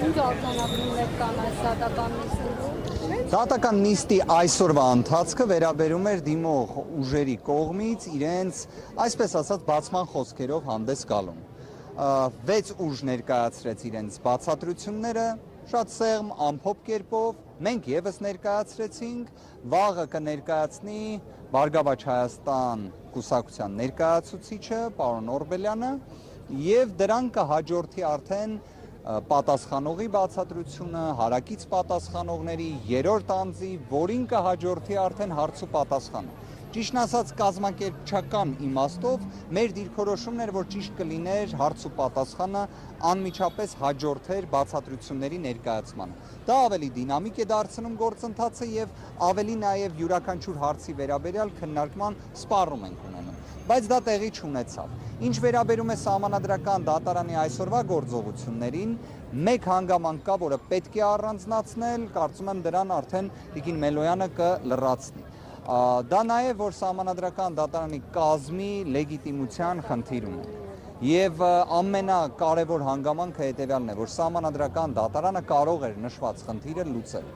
Ինչ արձանագրումներ կան այս դատական նիստում։ Դատական նիստի այսօրվա ընթացքը վերաբերում էր դիմող ուժերի կողմից իրենց, այսպես ասած, բացման խոսքերով հանդես գալուն։ 6 ուժ ներկայացրեց իրենց բացատրությունները, շատ սեղմ, ամփոփ կերպով, մենք եւս ներկայացրեցինք, վաղը կներկայացնի Բարգավաճ Հայաստան կուսակցության ներկայացուցիչը, պարոն Օրբելյանը, եւ դրան կհաջորդի արդեն պատասխանողի բացատրությունը, հարակից պատասխանողների, երրորդ անձի, որին կհաջորդի արդեն հարց ու պատասխանը։ Ճիշտն ասած, կազմակերպչական իմաստով մեր դիրքորոշումն էր, որ ճիշտ կլիներ հարց ու պատասխանը անմիջապես հաջորդեր բացատրությունների ներկայացմանը։ Դա ավելի դինամիկ է դարձնում գործընթացը եւ ավելի նաեւ յուրաքանչյուր հարցի վերաբերյալ քննարկման սպառում ենք ունենում։ Բայց դա տեղի չունեցավ։ Ինչ վերաբերում է Սահմանադրական դատարանի այսօրվա գործողություններին, մեկ հանգամանք կա, որը պետք է առանձնացնել, կարծում եմ դրան արդեն Տիկին Մելոյանը կլրացնի։ Դա նաև որ Սահմանադրական դատարանի կազմի լեգիտիմության խնդիր ունի։ Եվ ամենակարևոր հանգամանքը հետևյալն է, որ Սահմանադրական դատարանը կարող էր նշված խնդիրը լուծել։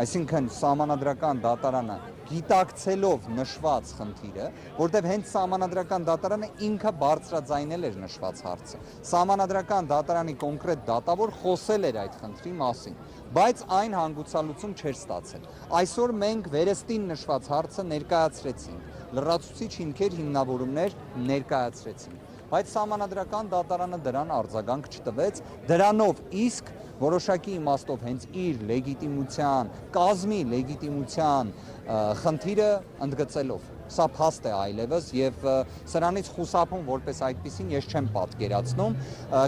Այսինքն Սահմանադրական դատարանը գիտակցելով նշված խնդիրը, որտեղ հենց Սահմանադրական դատարանը ինքը բարձրաձայնել էր նշված հարցը։ Սահմանադրական դատարանի կոնկրետ դատավոր խոսել էր այդ խնդրի մասին, բայց այն հանգուցալուծում չէր ստացել։ Այսօր մենք վերստին նշված հարցը ներկայացրեցինք, լրացուցիչ հիմքեր, հիմնավորումներ ներկայացրեցինք, բայց Սահմանադրական դատարանը դրան արձագանք չտվեց, դրանով իսկ որոշակի իմաստով հենց իր լեգիտիմության, կազմի լեգիտիմության խնդիրը ընդգծելով։ Սա փաստ է այլևս եւ սրանից խուսափում որպես այդպեսին ես չեմ պատկերացնում։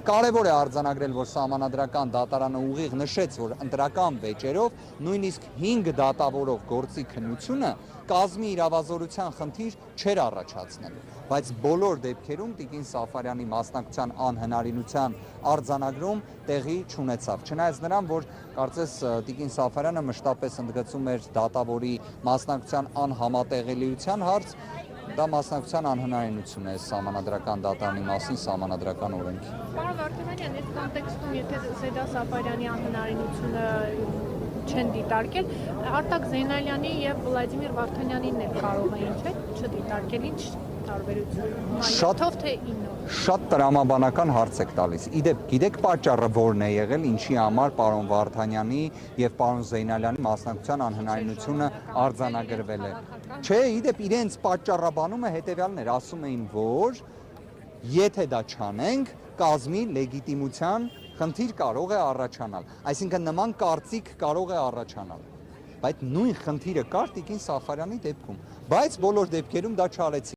Կարևոր է արձանագրել, որ Սահմանադրական դատարանը ուղիղ նշեց, որ ընտրական վեճերով նույնիսկ 5 դատավորով գործի քննությունը կազմի իրավազորության խնդիր չէր առաջացնելու, բայց բոլոր դեպքերում Տիկին Սաֆարյանի մասնակցության անհնարինության արձանագրում տեղի չունեցավ։ Չնայած նրան, որ կարծես Տիկին Սաֆարյանը մշտապես ընդգծում էր դատավորի մասնակցության անհամատեղելիության հարց, դա մասնակցության անհնարինություն է Սահմանադրական դատարանի մասին Սահմանադրական օրենքի։ Պարոն Վարդանյան, այս կոնտեքստում եթե Սեդա Սաֆարյանի անհնարինությունը չեն դիտարկել, Արտակ Զեյնալյանի եւ Վլադիմիր Վարդանյանին էլ կարող էին չդիտարկել, ինչ տարբերություն։ Շատ տրամաբանական հարց եք տալիս։ Իդեպ, գիտեք պատճառը որն է եղել, ինչի համար պարոն Վարդանյանի եւ պարոն Զեյնալյանի մասնակցության անհնարինությունը արձանագրվել է։ Չէ, իդեպ իրենց պատճառաբանումը հետեւյալն էր, ասում էին, որ եթե դա չանենք, կազմի լեգիտիմության խնդիր կարող է առաջանալ, այսինքն նման կարծիք կարող է առաջանալ, բայց նույն խնդիրը կար Տիկին Սաֆարյանի դեպքում, բայց բոլոր դեպքերում դա չարեցին։